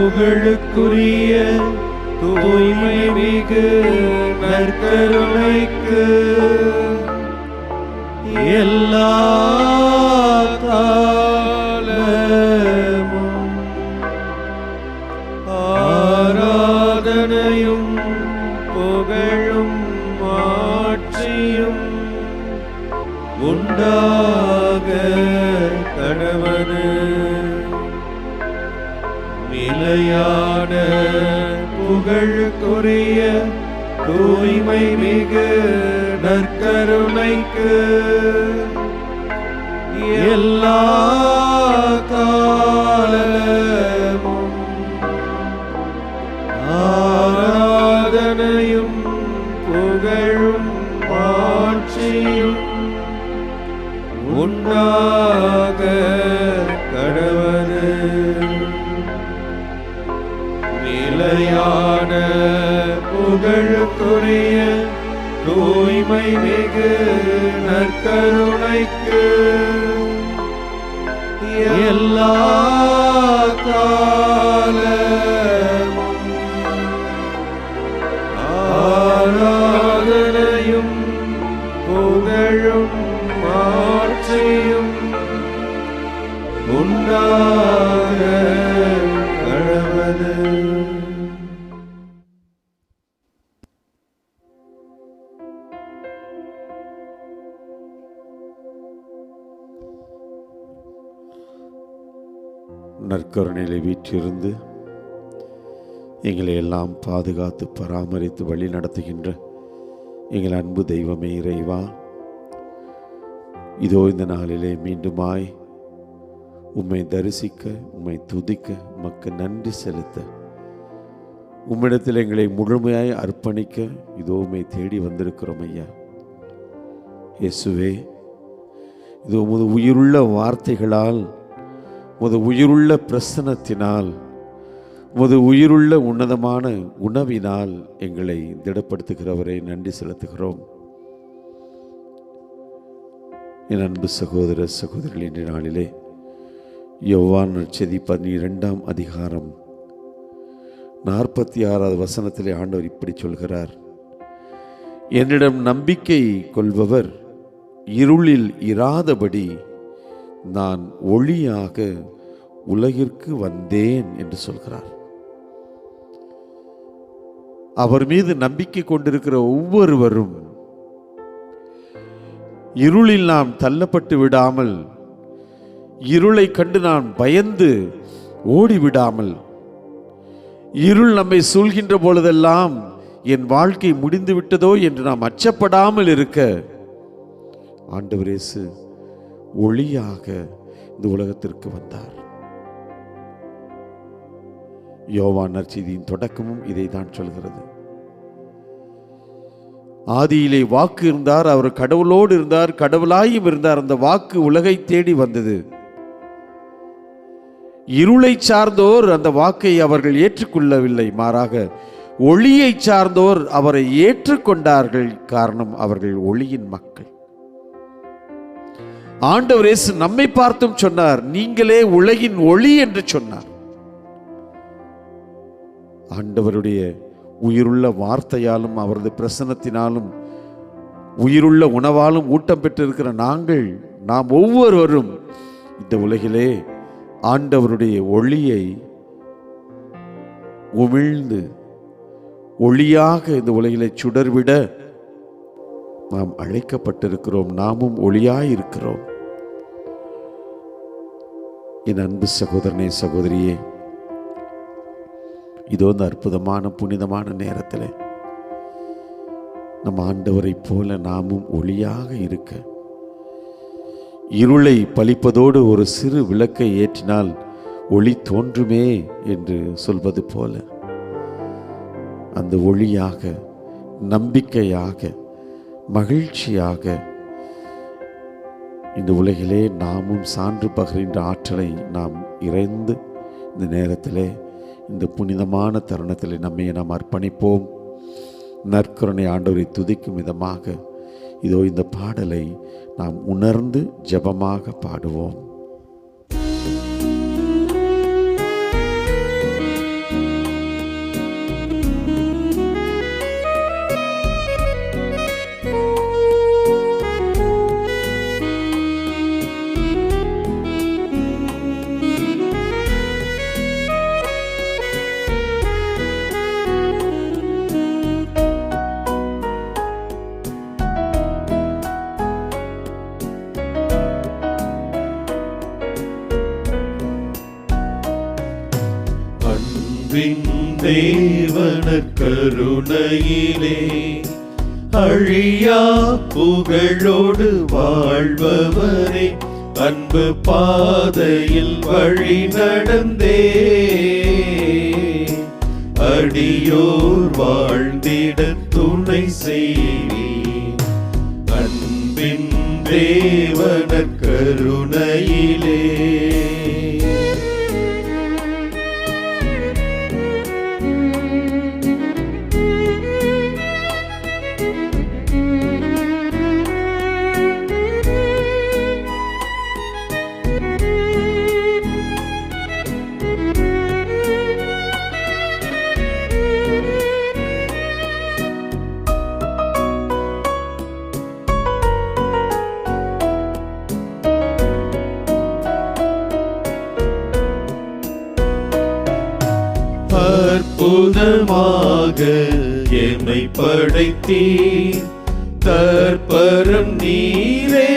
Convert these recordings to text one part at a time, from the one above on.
புகழுக்குரிய தூய்மை மிகு நற்கருணைக்கு எல்லா காலமும் ஆராதனையும் புகழும் ஆட்சியும் உண்டாக கடவது. நிலையான புகழுக்குரிய தூய்மை மிகு நற்கருணைக்கு எல்லா காலமும் ஆராதனையும் புகழும் ஆட்சியும் உண்டாக கடவது. நிலையான புகழுக்குரிய தூய்மை மிகு நற்கருணைக்கு எல்லா காலமும் ஆராதனையும் புகழும் ஆட்சியும் உண்டாக கடவது. நற்கருணையிலே வீற்றிருந்து எங்களை எல்லாம் பாதுகாத்து பராமரித்து வழி நடத்துகின்ற எங்கள் அன்பு தெய்வமே இறைவா, இதோ இந்த நாளிலே மீண்டுமாய் உம்மை தரிசிக்க, உம்மை துதிக்க, உமக்கு நன்றி செலுத்த, உம்மிடத்தில் எங்களை முழுமையாய் அர்ப்பணிக்க இதோ உம்மை தேடி வந்திருக்கிறோம் ஐயா. இயேசுவே, இது உமது உயிருள்ள வார்த்தைகளால், உமது உயிருள்ள பிரசன்னத்தினால், உமது உயிருள்ள உன்னதமான உணவினால் எங்களை திடப்படுத்துகிறவரை நன்றி செலுத்துகிறோம். என் அன்பு சகோதர சகோதரிகள், இன்றைய நாளிலே யோவான் நற்செய்தி 12ஆம் அதிகாரம் 46வது வசனத்திலே ஆண்டவர் இப்படி சொல்கிறார்: என்னிடம் நம்பிக்கை கொள்பவர் இருளில் இராதபடி நான் ஒளியாக உலகிற்கு வந்தேன் என்று சொல்கிறார். அவர் மீது நம்பிக்கை கொண்டிருக்கிற ஒவ்வொருவரும் இருளில் நாம் தள்ளப்பட்டு விடாமல், இருளை கண்டு நாம் பயந்து ஓடிவிடாமல், இருள் நம்மை சூழ்கின்ற பொழுதெல்லாம் என் வாழ்க்கை முடிந்து விட்டதோ என்று நாம் அச்சப்படாமல் இருக்க ஆண்டவர் இயேசு ஒளியாக இந்த உலகத்திற்கு வந்தார். யோவான் நற்செய்தியின் தொடக்கமும் இதை தான் சொல்கிறது. ஆதியிலே வாக்கு இருந்தார், அவர் கடவுளோடு இருந்தார், கடவுளாயும் இருந்தார். அந்த வாக்கு உலகை தேடி வந்தது. இருளை சார்ந்தோர் அந்த வாக்கை அவர்கள் ஏற்றுக்கொள்ளவில்லை, மாறாக ஒளியை சார்ந்தோர் அவரை ஏற்றுக்கொண்டார்கள். காரணம், அவர்கள் ஒளியின் மக்கள். ஆண்டவர் இயேசு நம்மை பார்த்தும் சொன்னார், நீங்களே உலகின் ஒளி என்று சொன்னார். ஆண்டவருடைய உயிருள்ள வார்த்தையாலும் அவரது பிரசன்னத்தினாலும் உயிருள்ள உணவாலும் ஊட்டம் பெற்றிருக்கிற நாம் ஒவ்வொருவரும் இந்த உலகிலே ஆண்டவருடைய ஒளியை உமிழ்ந்து ஒளியாக இந்த உலகிலே சுடர்விட நாம் அழைக்கப்பட்டிருக்கிறோம். நாமும் ஒளியாயிருக்கிறோம். என் அன்பு சகோதரனே, சகோதரியே, இதோ இந்த அற்புதமான புனிதமான நேரத்தில் நம் ஆண்டவரை போல நாமும் ஒளியாக இருக்க, இருளை பழிப்பதோடு ஒரு சிறு விளக்கை ஏற்றினால் ஒளி தோன்றுமே என்று சொல்வது போல அந்த ஒளியாக, நம்பிக்கையாக, மகிழ்ச்சியாக இந்த உலகிலே நாமும் சான்று பகிர்கின்ற ஆற்றலை நாம் இறைந்து இந்த நேரத்திலே, இந்த புனிதமான தருணத்திலே நம்மை நாம் அர்ப்பணிப்போம். நற்கருணை ஆண்டவரை துதிக்கும் விதமாக இதோ இந்த பாடலை நாம் உணர்ந்து ஜெபமாக பாடுவோம். தேவன கருணையிலே அழியா புகழோடு வாழ்பவரே, அன்பு பாதையில் வழி நடந்தே அடியோர் வாழ்ந்திட துணை செய்வீர். அன்பின் தேவன கருணையிலே அற்புதமாக எம்மை படைத்தீர், தற்பரம் நீரே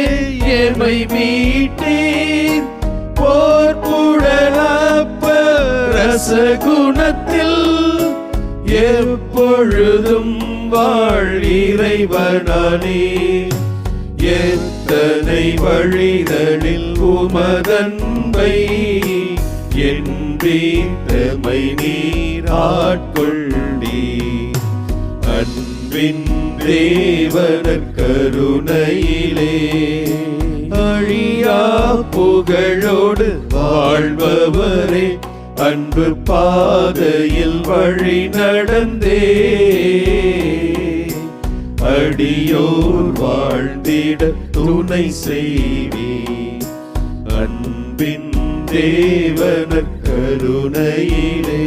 எம்மை மீட்டீர். போர்க்குழலப்ப ரசகுணத்தில் எப்பொழுதும் வாழ்இறைவனானீர். எத்தனை வழிதலில் உமதன்பை என்பீத்தமை நீர் ஆட்கொண்டீர். அன்பின் தேவன கருணையிலே அழியா புகழோடு வாழ்பவரே, அன்பு பாதையில் வழி நடந்தே அடியோர் வாழ்ந்திட துணை செய்வீர். அன்பின் தேவன கருணையிலே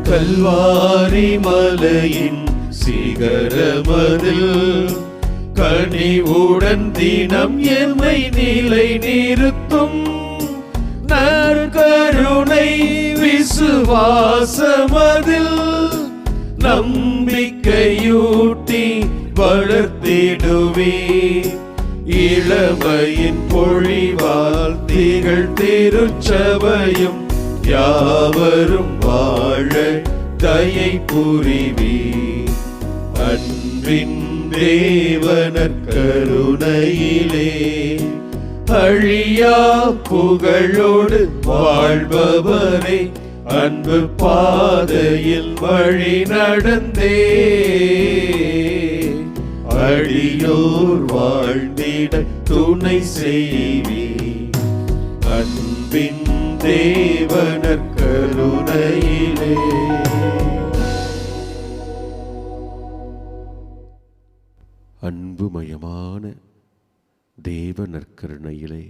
கல்வாரி மலையின் சிகரமதில் கனிவுடன் தினம் எம்மை நிலை நிறுத்தும் நற்கருணை விசுவாசமதில் நம்பிக்கையூட்டி வளர்த்திடுவே. இளமையின் பொழிவால் திகழ் திருச்சபையும் யாவரும் வாழ தயை புரிவீர். அன்பின் தேவன கருணையிலே அழியா புகழோடு வாழ்பவரே, அன்பு பாதையில் வழி நடந்தே அடியோர் வாழ்ந்திட துணை செய்வீர். அன்பின் தேவன கருணையிலே அன்புமயமான தேவ நற்கருணையிலே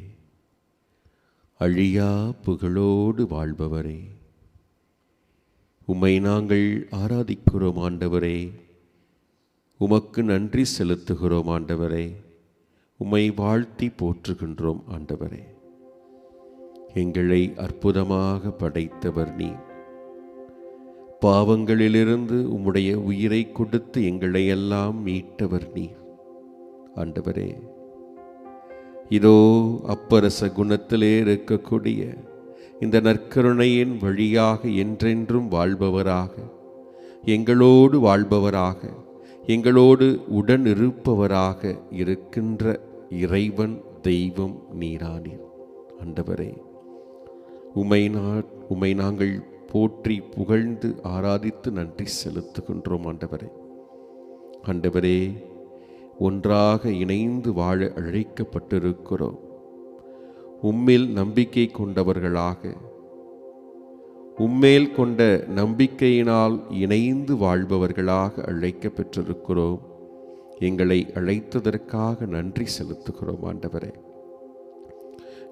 அழியா புகழோடு வாழ்பவரே, உம்மை நாங்கள் ஆராதிக்கிறோம் ஆண்டவரே. உமக்கு நன்றி செலுத்துகிறோம் ஆண்டவரே. உம்மை வாழ்த்தி போற்றுகின்றோம் ஆண்டவரே. எங்களை அற்புதமாக படைத்தவர் நீர். பாவங்களிலிருந்து உம்முடைய உயிரை கொடுத்து எங்களை எல்லாம் மீட்டவர் நீர் ஆண்டவரே. இதோ அப்பரச குணத்திலே இருக்கக்கூடிய இந்த நற்கருணையின் வழியாக என்றென்றும் வாழ்பவராக, எங்களோடு வாழ்பவராக, எங்களோடு உடன் இருப்பவராக இருக்கின்ற இறைவன் தெய்வம் நீரானீர் ஆண்டவரே. உம்மை நாங்கள் போற்றி புகழ்ந்து ஆராதித்து நன்றி செலுத்துகின்றோம் ஆண்டவரே. ஆண்டவரே, ஒன்றாக இணைந்து வாழ அழைக்கப்பட்டிருக்கிறோம். உம்மில் நம்பிக்கை கொண்டவர்களாக, உம்மேல் கொண்ட நம்பிக்கையினால் இணைந்து வாழ்பவர்களாக அழைக்கப்பட்டிருக்கிறோம். எங்களை அழைத்ததற்காக நன்றி செலுத்துகிறோம் ஆண்டவரே.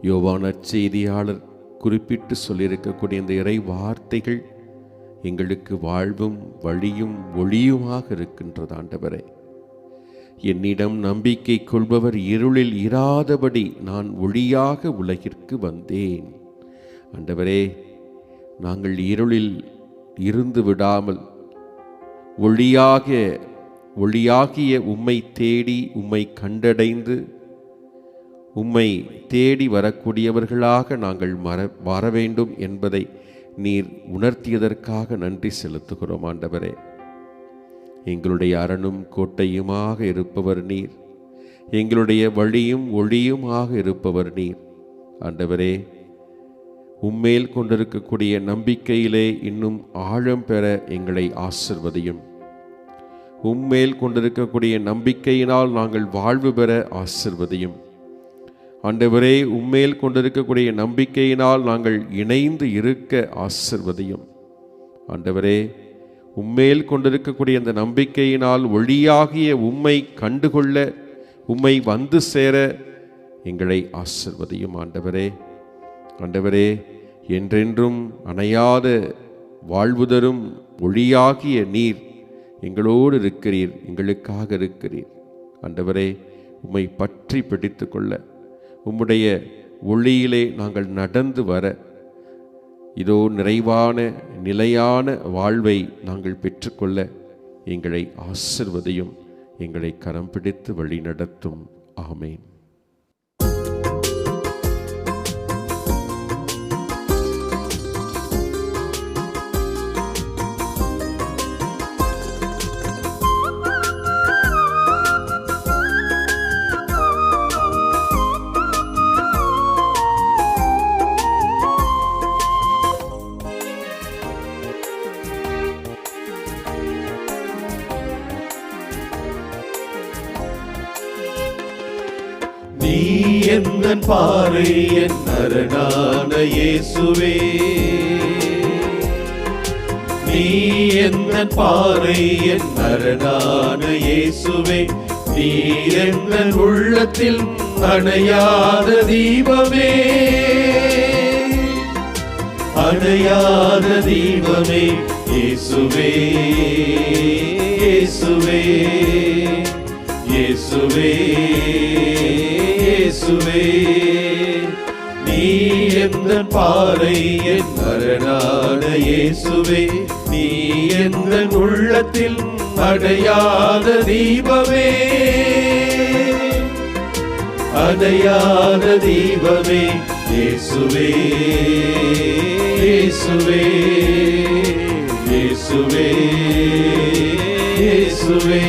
யோவான் நற்செய்தியாளர் குறிப்பிட்டு சொல்லியிருக்கக்கூடிய இந்த இறை வார்த்தைகள் எங்களுக்கு வாழ்வும் வழியும் ஒளியுமாக இருக்கின்றது. ஆண்டவரே, என்னிடம் நம்பிக்கை கொள்பவர் இருளில் இராதபடி நான் ஒளியாக உலகிற்கு வந்தேன். ஆண்டவரே, நாங்கள் இருளில் இருந்து விடாமல் ஒளியாகிய உம்மை தேடி உம்மை கண்டடைந்து உம்மை தேடி வரக்கூடியவர்களாக நாங்கள் வர வேண்டும் என்பதை நீர் உணர்த்தியதற்காக நன்றி செலுத்துகிறோம். ஆண்டவரே, எங்களுடைய அரணும் கோட்டையுமாக இருப்பவர் நீர், எங்களுடைய வழியும் ஒளியுமாக இருப்பவர் நீர். ஆண்டவரே, உம்மேல் கொண்டிருக்கக்கூடிய நம்பிக்கையிலே இன்னும் ஆழம் பெற எங்களை ஆசிர்வதியும். உம்மேல் கொண்டிருக்கக்கூடிய நம்பிக்கையினால் நாங்கள் வாழ்வு பெற ஆசிர்வதியும். ஆண்டவரே, உம்மேல் கொண்டிருக்கக்கூடிய நம்பிக்கையினால் நாங்கள் இணைந்து இருக்க ஆசிர்வதியும். ஆண்டவரே, உம்மேல் கொண்டிருக்கக்கூடிய அந்த நம்பிக்கையினால் ஒளியாகிய உம்மை கண்டுகொள்ள, உம்மை வந்து சேர எங்களை ஆசிர்வதியும். ஆண்டவரே, என்றென்றும் அணையாத வாழ்வுதரும் ஒளியாகிய நீர் எங்களோடு இருக்கிறீர், எங்களுக்காக இருக்கிறீர். ஆண்டவரே, உம்மை பற்றி பிடித்து கொள்ள, உம்முடைய ஒளியிலே நாங்கள் நடந்து வர, இதோ நிறைவான நிலையான வாழ்வை நாங்கள் பெற்றுக்கொள்ள எங்களை ஆசிர்வதியும். எங்களை கரம் பிடித்து வழி நடத்தும். ஆமேன். நீ எந்தன் பாறை, என் அரணான இயேசுவே. நீ எந்தன் பாறை, என் அரணான இயேசுவே. நீ எந்தன் உள்ளத்தில் அணையாத தீபமே, அணையாத தீபமே. இயேசுவே, இயேசுவே, இயேசுவே, இயேசுவே. நீ எந்தன் பாறை, என் அரணான இயேசுவே. நீ எந்தன் உள்ளத்தில் அடையாத தீபமே, அடையாத தீபமே. இயேசுவே, இயேசுவே, இயேசுவே, இயேசுவே.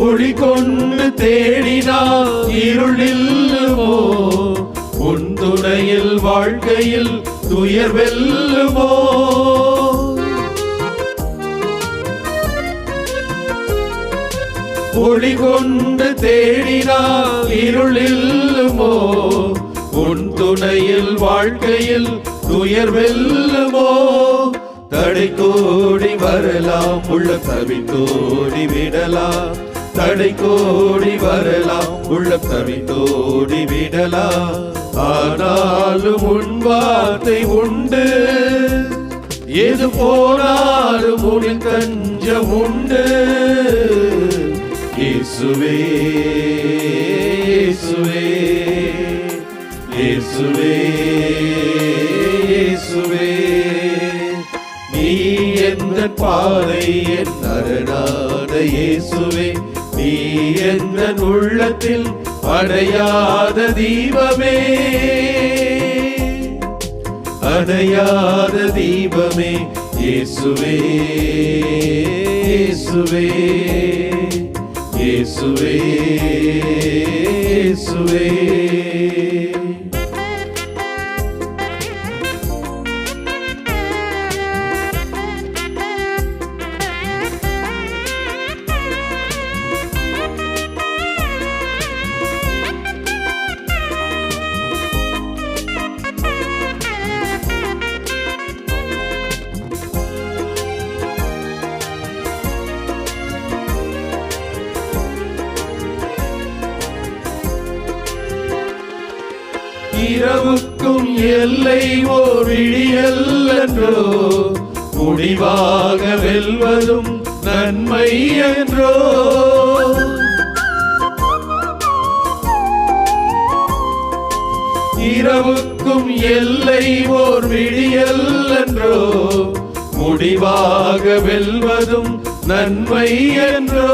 ஒளி கொண்டு தேடினால் இருள் நில்லுமோ, உன் துணையில் வாழ்க்கையில் துயர் வெல்லுமோ. ஒளி கொண்டு தேடினால் இருள் நில்லுமோ, உன் துணையில் வாழ்க்கையில் துயர் வெல்லுமோ. தடை கோடி வரலாம், உள்ள தவித்தோடி விடலாம். தடை கோடி வரலாம், உள்ள தவித்தோடி விடலாம். ஆனாலும் உன் வார்த்தை உண்டு, எது போனாலும் உன் தஞ்சம் உண்டு. இயேசுவே, இயேசுவே, இயேசுவே, இயேசுவே. நீ எந்தன் பாறை, என் அரணான இயேசுவே. நீ எந்தன் உள்ளத்தில் அடையாத தீபமே, அடையாத தீபமே. இயேசுவே, இயேசுவே, இயேசுவே, இயேசுவே. இரவுக்கும் எல்லை ஓர் விடியல்லன்றோ, முடிவாக வெல்வதும் நன்மை என்றோ. இரவுக்கும் எல்லை ஓர் விடியல்லன்றோ, முடிவாக வெல்வதும் நன்மை என்றோ.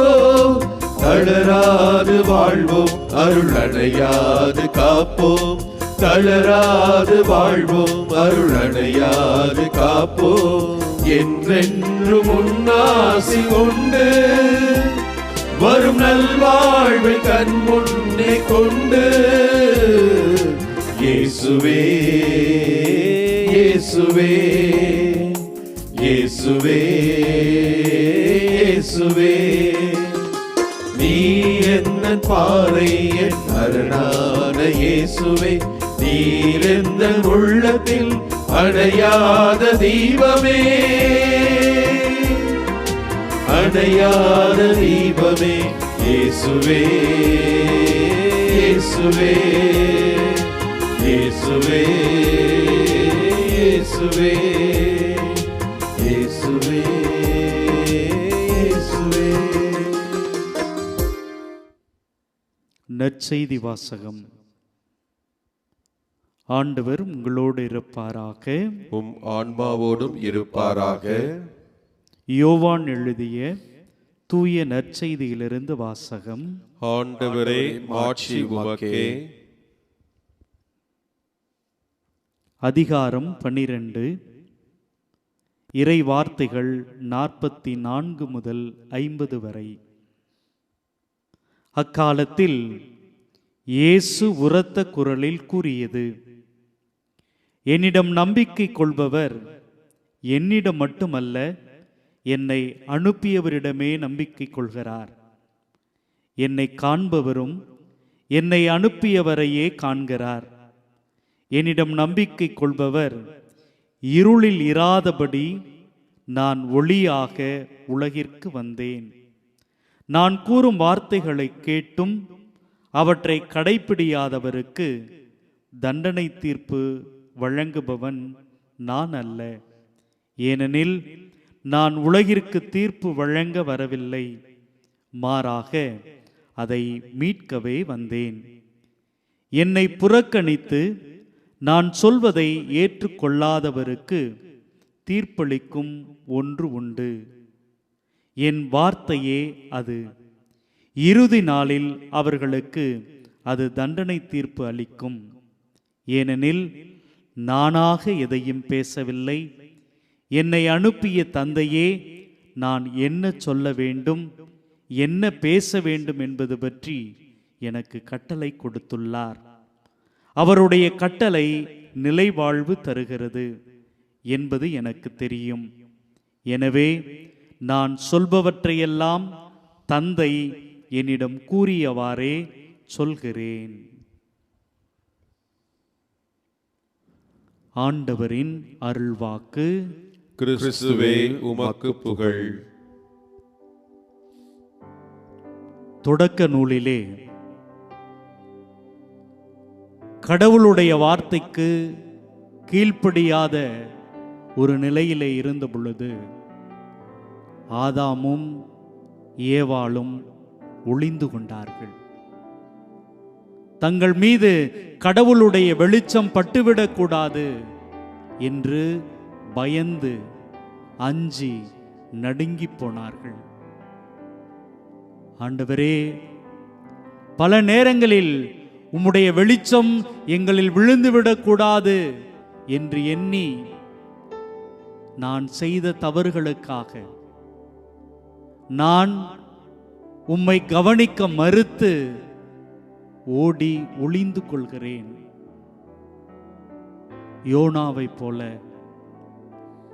தளராது வாழ்வோம், அருள் அடையாது காப்போம். தளராது வாழ்வோம், அருள் அடையாது காப்போம். என்றென்றும் உன்னாசி உண்டு, வரும் நல்வாழ்வை கண் முன்னே கொண்டு. இயேசுவே இயேசுவே இயேசுவே இயேசுவே, நீ என்ன பாறை என் அரணான இயேசுவே. நீர் எந்த உள்ளத்தில் அணையாத தீபமே, அணையாத தீபமே. இயேசுவே இயேசுவே இயேசுவே இயேசுவே இயேசுவே இயேசுவே. நற்செய்தி வாசகம். ஆண்டவர் உங்களோடு இருப்பாராக, உம் ஆன்மாவோடும் இருப்பாராக. யோவான் எழுதிய தூய நற்செய்தியிலிருந்து வாசகம். ஆண்டவரே, மாட்சி உமக்கே. அதிகாரம் 12. இறை வார்த்தைகள் 44 முதல் 50 வரை. அக்காலத்தில் இயேசு உரத்த குரலில் கூறியது, என்னிடம் நம்பிக்கை கொள்பவர் என்னிடம் மட்டுமல்ல, என்னை அனுப்பியவரிடமே நம்பிக்கை கொள்கிறார். என்னை காண்பவரும் என்னை அனுப்பியவரையே காண்கிறார். என்னிடம் நம்பிக்கை கொள்பவர் இருளில் இராதபடி நான் ஒளியாக உலகிற்கு வந்தேன். நான் கூறும் வார்த்தைகளை கேட்டும் அவற்றை கடைப்பிடியாதவருக்கு தண்டனை தீர்ப்பு வழங்குபவன் நான் அல்ல. ஏனெனில் நான் உலகிற்கு தீர்ப்பு வழங்க வரவில்லை, மாறாக அதை மீட்கவே வந்தேன். என்னை புறக்கணித்து நான் சொல்வதை ஏற்றுக்கொள்ளாதவருக்கு தீர்ப்பளிக்கும் ஒன்று உண்டு. என் வார்த்தையே அது. இறுதி நாளில் அவர்களுக்கு அது தண்டனை தீர்ப்பு அளிக்கும். ஏனெனில் நானாக எதையும் பேசவில்லை, என்னை அனுப்பிய தந்தையே நான் என்ன சொல்ல வேண்டும், என்ன பேச வேண்டும் என்பது பற்றி எனக்கு கட்டளை கொடுத்துள்ளார். அவருடைய கட்டளை நிலைவாழ்வு தருகிறது என்பது எனக்கு தெரியும். எனவே நான் சொல்பவற்றையெல்லாம் தந்தை என்னிடம் கூறியவாறே சொல்கிறேன். ஆண்டவரின் அருள்வாக்கு. கிறிஸ்துவே உமக்கு புகழ். தொடக்க நூலிலே கடவுளுடைய வார்த்தைக்கு கீழ்ப்படியாத ஒரு நிலையிலே இருந்த பொழுது ஆதாமும் ஏவாளும் ஒளிந்து கொண்டார்கள். தங்கள் மீது கடவுளுடைய வெளிச்சம் பட்டுவிடக்கூடாது என்று பயந்து அஞ்சி நடுங்கி போனார்கள். ஆண்டவரே, பல நேரங்களில் உம்முடைய வெளிச்சம் எங்களில் விழுந்துவிடக்கூடாது என்று எண்ணி நான் செய்த தவறுகளுக்காக நான் உம்மை கவனிக்க மறுத்து ஓடி ஒளிந்து கொள்கிறேன். யோனாவைப் போல,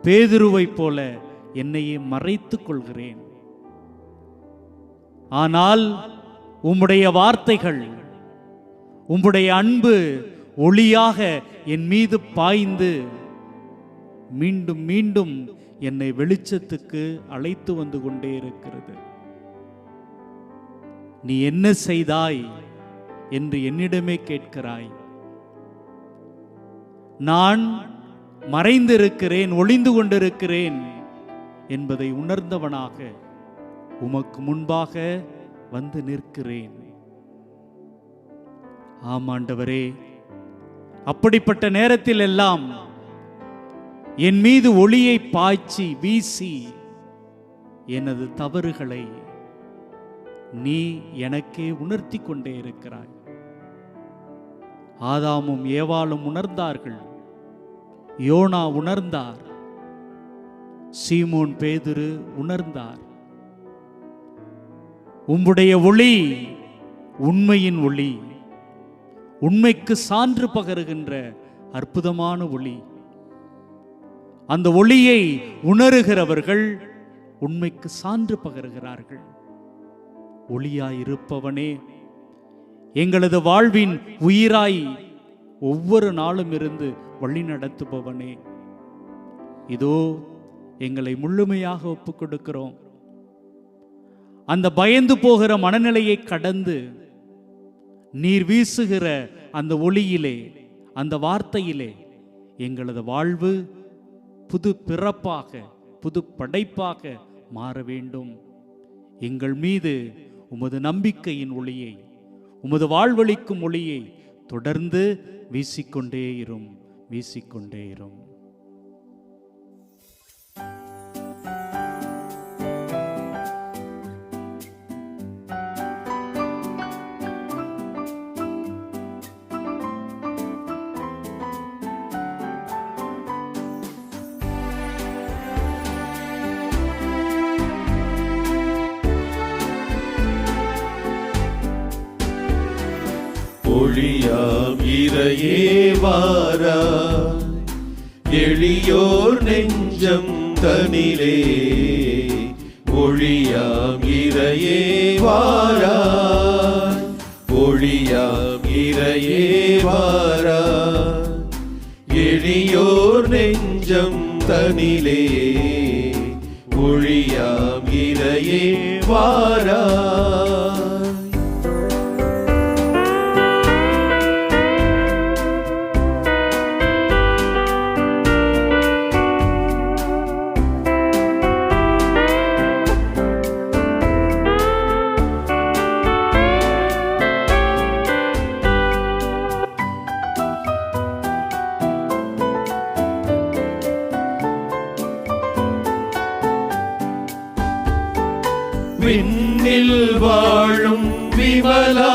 பேதுருவைப் போல என்னையே மறைத்துக் கொள்கிறேன். ஆனால் உம்முடைய வார்த்தைகள், உம்முடைய அன்பு ஒளியாக என் மீது பாய்ந்து மீண்டும் மீண்டும் என்னை வெளிச்சத்துக்கு அழைத்து வந்து கொண்டே இருக்கிறது. நீ என்ன செய்தாய் என்று என்னிடமே கேட்கிறாய். நான் மறைந்திருக்கிறேன், ஒளிந்து கொண்டிருக்கிறேன் என்பதை உணர்ந்தவனாக உமக்கு முன்பாக வந்து நிற்கிறேன். ஆமாண்டவரே, அப்படிப்பட்ட நேரத்தில் எல்லாம் என் மீது ஒளியை பாய்ச்சி வீசி எனது தவறுகளை நீ எனக்கே உணர்த்தி கொண்டே இருக்கிறாய். ஆதாமும் ஏவாளும் உணர்ந்தார்கள், யோனா உணர்ந்தார், சீமோன் பேதுரு உணர்ந்தார். உம்முடைய ஒளி உண்மையின் ஒளி, உண்மைக்கு சான்று பகருகின்ற அற்புதமான ஒளி. அந்த ஒளியை உணருகிறவர்கள் உண்மைக்கு சான்று பகருகிறார்கள். ஒளியாயிருப்பவனே, எங்களது வாழ்வின் உயிராய் ஒவ்வொரு நாளும் இருந்து வழி நடத்துபவனே, இதோ எங்களை முழுமையாக ஒப்புக் கொடுக்கிறோம். அந்த பயந்து போகிற மனநிலையை கடந்து நீர் வீசுகிற அந்த ஒளியிலே, அந்த வார்த்தையிலே எங்களது வாழ்வு புது பிறப்பாக, புது படைப்பாக மாற வேண்டும். எங்கள் மீது உமது நம்பிக்கையின் ஒளியை, உமது வாழ்வளிக்கும் ஒளியை தொடர்ந்து வீசிக்கொண்டே இரும், வீசிக்கொண்டே இரும். ஒளியாம் இறையே வாராய், எளியோர் நெஞ்சம் தனிலே. ஒளியாம் இறையே வாராய், ஒளியாம் இறையே வாராய், எளியோர் நெஞ்சம் தனிலே. ஒளியாம் இறையே வாராய். விண்ணில் வாழும் விமலா,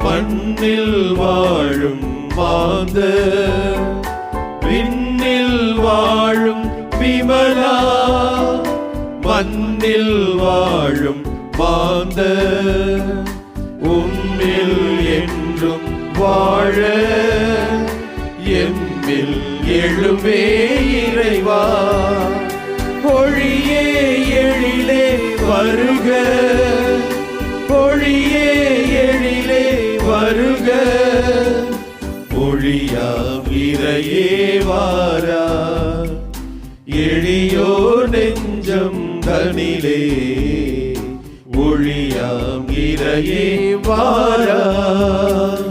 மண்ணில் வாழும் மாந்த. விண்ணில் வாழும் விமலா, மண்ணில் வாழும் மாந்த. உம்மில் என்றும் வாழ எம்மில் எழுமே இறைவா. ஒளியே எழிலே வருக, ஒளியே எழிலே வருக. ஒளியாம் இறையே வாராய், எளியோர் நெஞ்சம் தனிலே. ஒளியாம் இறையே வாராய்.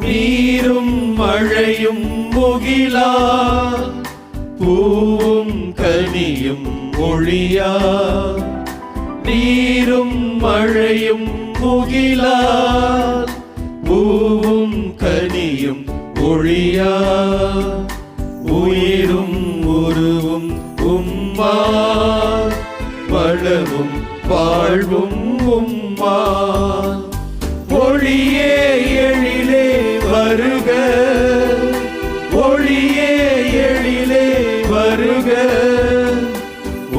நீரும் மழையும் முகிலா, பூவும் கனியும் ஒளியா. நீரும் மழையும் முகிலா, பூவும் கனியும் ஒளியா. உயிரும் உருவும் உம்மா, வளமும் வாழ்வும் உம்மா. ஒளியே எழிலே வருக, ஒளியே எழிலே வருக.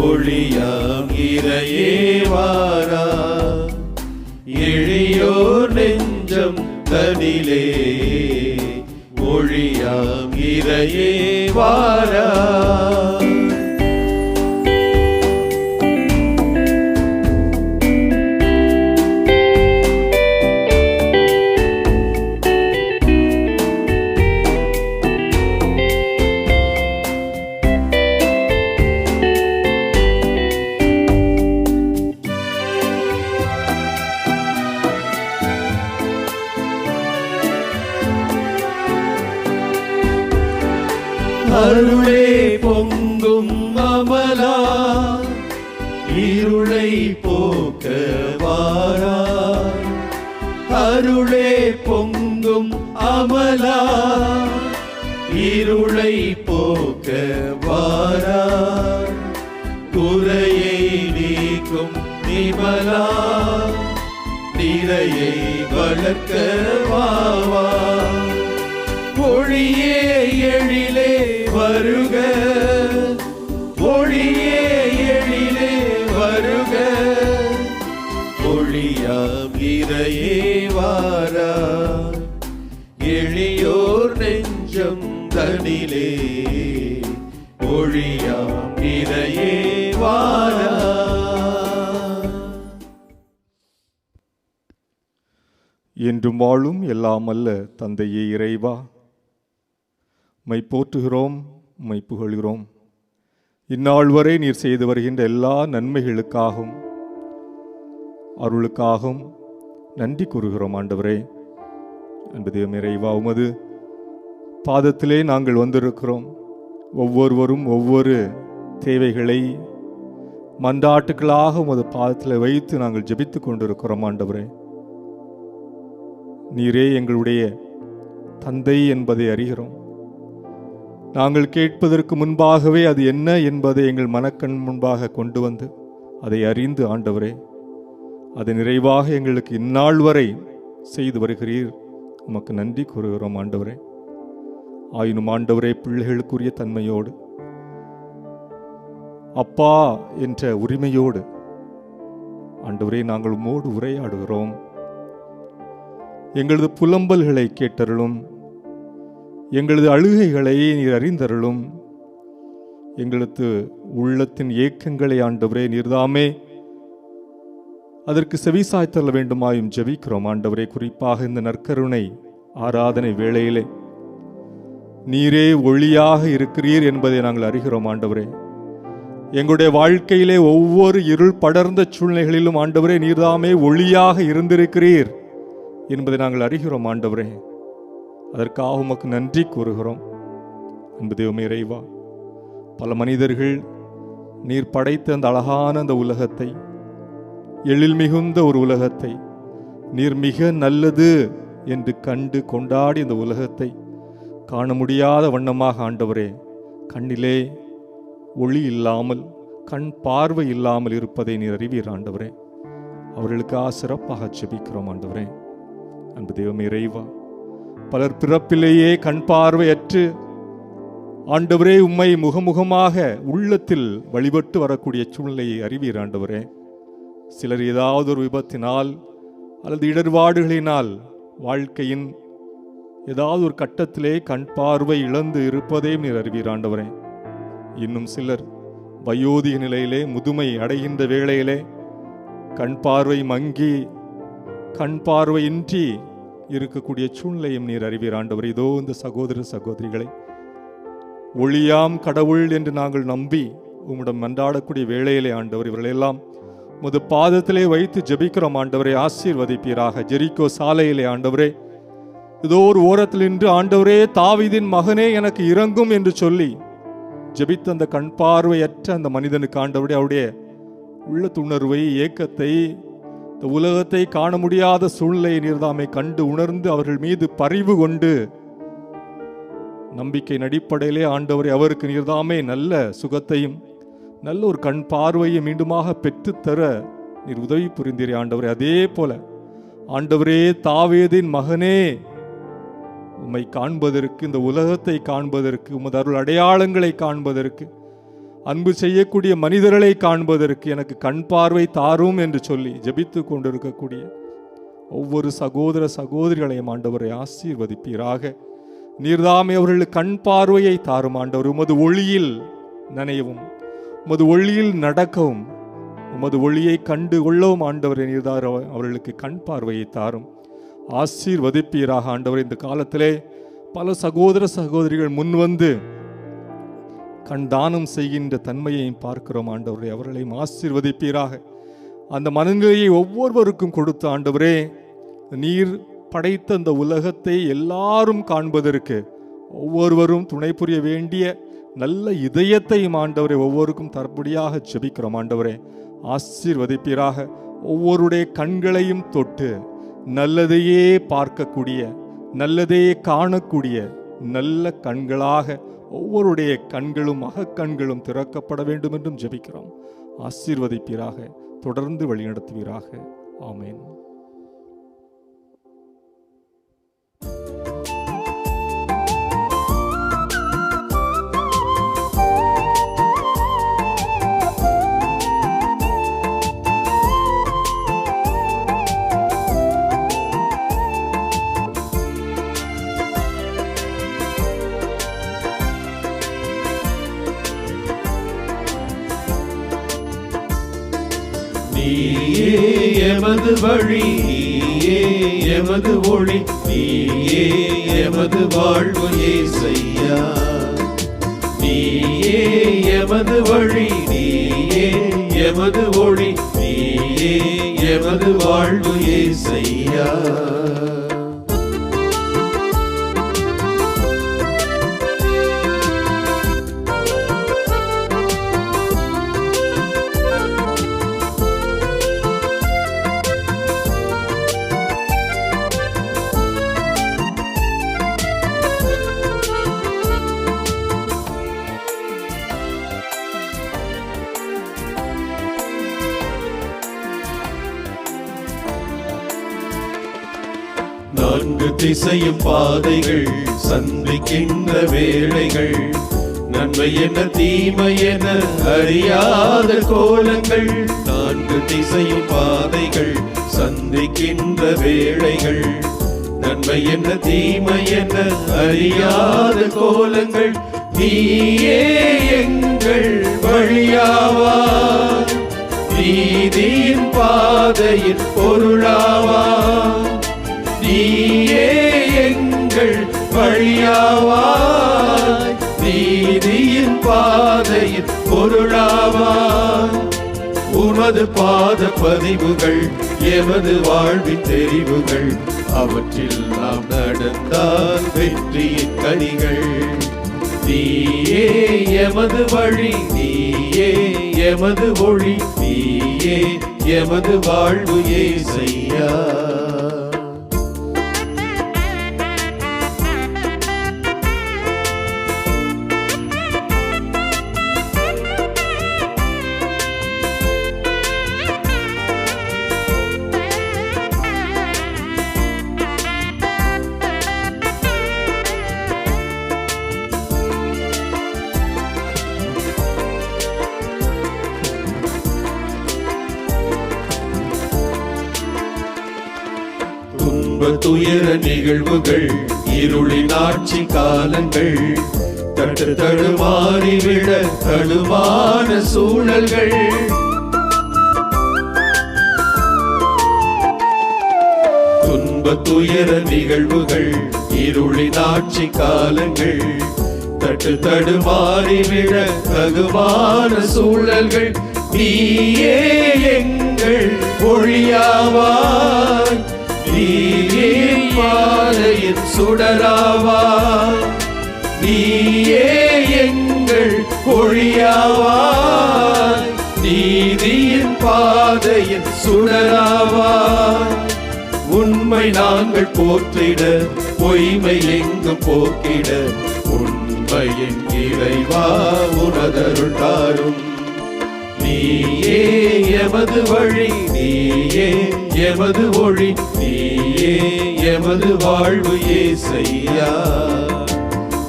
ஒளியாம் இறையே வாராய், எளியோர் நெஞ்சம் தனிலே. ஒளியாம் இறையே வாராய். அருளே பொங்கும் அமலா இருளை போக்க வாராய். அருளே பொங்கும் அமலா இருளை போக்க வாராய். குறையை நீக்கும் நிமலா நிறையை வளர்க்க வாவா. ஒளியே எழிலே வருக, ஒளியே எழிலே வருக. ஒளியாம் இறையே வாராய். எளியோர் நெஞ்சம் தனிலே ஒளியாம் இறையே வாராய். என்றும் வாழும் எல்லாம் அல்ல தந்தையே இறைவா, உம்மை போற்றுகிறோம், உம்மை புகழ்கிறோம். இந்நாள் வரை நீர் செய்து வருகின்ற எல்லா நன்மைகளுக்காகவும் அருளுக்காகவும் நன்றி கூறுகிறோம் ஆண்டவரே. அன்பு இறைவா, உமது பாதத்திலே நாங்கள் வந்திருக்கிறோம். ஒவ்வொருவரும் ஒவ்வொரு தேவைகளை மன்றாட்டுக்களாக உமது பாதத்தில் வைத்து நாங்கள் ஜெபித்து கொண்டிருக்கிறோம் ஆண்டவரே. நீரே எங்களுடைய தந்தை என்பதை அறிகிறோம். நாங்கள் கேட்பதற்கு முன்பாகவே அது என்ன என்பதை எங்கள் மனக்கண் முன்பாக கொண்டு வந்து அதை அறிந்து ஆண்டவரே அதை நிறைவாக எங்களுக்கு இந்நாள் வரை செய்து வருகிறீர். உமக்கு நன்றி கூறுகிறோம் ஆண்டவரே. ஆயினும் ஆண்டவரே, பிள்ளைகளுக்குரிய தன்மையோடு அப்பா என்ற உரிமையோடு ஆண்டவரே நாங்கள் உம்மோடு உரையாடுகிறோம். எங்களது புலம்பல்களை கேட்டருளும், எங்களது அழுகைகளை நீர் அறிந்தருளும். எங்களது உள்ளத்தின் ஏக்கங்களை ஆண்டவரே நீர்தாமே அதற்கு செவிசாய்த்தள்ள வேண்டுமாயும் ஜெபிக்கிறோம் ஆண்டவரே. குறிப்பாக இந்த நற்கருணை ஆராதனை வேளையிலே நீரே ஒளியாக இருக்கிறீர் என்பதை நாங்கள் அறிகிறோம் ஆண்டவரே. எங்களுடைய வாழ்க்கையிலே ஒவ்வொரு இருள் படர்ந்த சூழ்நிலைகளிலும் ஆண்டவரே நீர்தாமே ஒளியாக இருந்திருக்கிறீர் என்பதை நாங்கள் அறிகிறோம் ஆண்டவரே. அதற்காக உமக்கு நன்றி கூறுகிறோம். அன்பு தெய்வமே இறைவா, பல மனிதர்கள் நீர் படைத்த அந்த அழகான அந்த உலகத்தை, எழில் மிகுந்த ஒரு உலகத்தை நீர் மிக நல்லது என்று கண்டு கொண்டாடி இந்த உலகத்தை காண முடியாத வண்ணமாக ஆண்டவரே கண்ணிலே ஒளி இல்லாமல் கண் பார்வை இல்லாமல் இருப்பதை நீர் அறிவீர் ஆண்டவரே. அவர்களுக்காக சிறப்பாக ஜெபிக்கிறோம் ஆண்டவரே. அன்பு தெய்வமே இறைவா, பலர் பிறப்பிலேயே கண் பார்வையற்று ஆண்டவரே உம்மை முகமுகமாக உள்ளத்தில் வழிபட்டு வரக்கூடிய சூழ்நிலையை அறிவீர் ஆண்டவரே. சிலர் ஏதாவது ஒரு விபத்தினால் அல்லது இடர்பாடுகளினால் வாழ்க்கையின் ஏதாவது ஒரு கட்டத்திலே கண் பார்வை இழந்து இருப்பதையும் நீர் அறிவீர் ஆண்டவரே. இன்னும் சிலர் வயோதிக நிலையிலே முதுமை அடைகின்ற வேளையிலே கண் பார்வை மங்கி கண் பார்வையின்றி இருக்கக்கூடிய சூழ்நிலையும் நீர் அறிவீர் ஆண்டவர். இதோ இந்த சகோதர சகோதரிகளை ஒளியாம் கடவுள் என்று நாங்கள் நம்பி உம்மிடம் மன்றாடக்கூடிய வேளையிலே ஆண்டவர் இவர்களெல்லாம் உமது பாதத்திலே வைத்து ஜெபிக்கிறோம் ஆண்டவரே. ஆசீர்வதிப்பீராக. ஜெரிக்கோ சாலையிலே ஆண்டவரே இதோ ஒரு ஓரத்தில் நின்று ஆண்டவரே தாவீதின் மகனே எனக்கு இரங்கும் என்று சொல்லி ஜெபித்த அந்த கண் பார்வையற்ற அந்த மனிதனுக்கு ஆண்டவரே அவருடைய உள்ளத்துணர்வை ஏக்கத்தை இந்த உலகத்தை காண முடியாத சூழ்நிலையை நீர்தாமை கண்டு உணர்ந்து அவர்கள் மீது பரிவு கொண்டு நம்பிக்கையின் அடிப்படையிலே ஆண்டவரே அவருக்கு நீர்தாமே நல்ல சுகத்தையும் நல்ல ஒரு கண் பார்வையை மீண்டுமாக பெற்றுத்தர நீர் உதவி புரிந்தீரே ஆண்டவரே. அதே போல ஆண்டவரே தாவீதின் மகனே உம்மை காண்பதற்கு, இந்த உலகத்தை காண்பதற்கு, உமது அருள் அடையாளங்களை காண்பதற்கு, அன்பு செய்யக்கூடிய மனிதர்களை காண்பதற்கு எனக்கு கண் பார்வை தாரும் என்று சொல்லி ஜெபித்து கொண்டிருக்கக்கூடிய ஒவ்வொரு சகோதர சகோதரிகளையும் ஆண்டவரை ஆசீர்வதிப்பீராக. நீர்தாமே அவர்களுக்கு கண் பார்வையை தாரும் ஆண்டவர். உமது ஒளியில் நனையவும், உமது ஒளியில் நடக்கவும், உமது ஒளியை கண்டு கொள்ளவும் ஆண்டவரை நீர்தார் அவர்களுக்கு கண் பார்வையை தாரும். ஆசீர்வதிப்பீராக ஆண்டவர். இந்த காலத்திலே பல சகோதர சகோதரிகள் முன்வந்து கண் தானம் செய்கின்ற தன்மையையும் பார்க்கிறோம் ஆண்டவரே. அவர்களையும் ஆசீர்வதிப்பீராக. அந்த மனநிலையை ஒவ்வொருவருக்கும் கொடுத்த ஆண்டவரே நீர் படைத்த அந்த உலகத்தை எல்லாரும் காண்பதற்கு ஒவ்வொருவரும் துணை புரிய வேண்டிய நல்ல இதயத்தையும் ஆண்டவரே ஒவ்வொருக்கும் தரப்படியாக ஜெபிக்கிறோம். ஆண்டவரே ஆசீர்வதிப்பீராக. ஒவ்வொருடைய கண்களையும் தொட்டு நல்லதையே பார்க்கக்கூடிய, நல்லதையே காணக்கூடிய நல்ல கண்களாக ஒவ்வொருடைய கண்களும் அகக்கண்களும் திறக்கப்பட வேண்டும் என்றும் ஜெபிக்கிறோம். ஆசீர்வதிப்பீராக, தொடர்ந்து வழிநடத்துவீராக. ஆமென். நீயே எமது வழி, நீயே எமது ஒளி, நீயே எமது வாழ்வு இயேசையா. நீயே எமது வழி, நீயே எமது ஒளி, நீயே எமது வாழ்வு இயேசையா. நான்கு திசையும் பாதைகள் சந்திக்கின்ற வேளைகள், நன்மை என்ன தீமை என அறியாத கோலங்கள். நான்கு திசையும் பாதைகள் சந்திக்கின்ற வேளைகள், நன்மை என்ன தீமை என அறியாத கோலங்கள். நீயே எங்கள் வழியாவாய், நீதியின் பாதையின் பொருளாவாய். நீயே எங்கள் வழியாவாய், நீதியின் பாதையின் பொருளாவாய். உமது பாத பதிவுகள் எமது வாழ்வின் தெரிவுகள், அவற்றில் நாம் நடந்தால் வெற்றியின் கனிகள். நீயே எமது வழி, நீயே எமது ஒளி, நீயே எமது வாழ்வு இயேசையா. துயர நிகழ்வுகள், இருளின் ஆட்சி காலங்கள், தட்டு தடுமாறிவிட தடுமான சூழல்கள். துன்ப துயர நிகழ்வுகள், இருளின் ஆட்சி காலங்கள், தட்டு தடுமாறிவிட தகுமான சூழல்கள். நீயே எங்கள் ஒளியாவாய், நீயே பாதையின் சுடராவாய். நீயே எங்கள் ஒளியாவாய், நீதியின் பாதையின் சுடராவாய். உண்மை நாங்கள் போற்றிட, பொய்மை எங்கும் போக்கிட, உண்மையின் இறைவா உனதருள் தாரும். நீயே எமது வழி, நீயே எமது ஒளி, நீயே எமது வாழ்வு இயேசையா.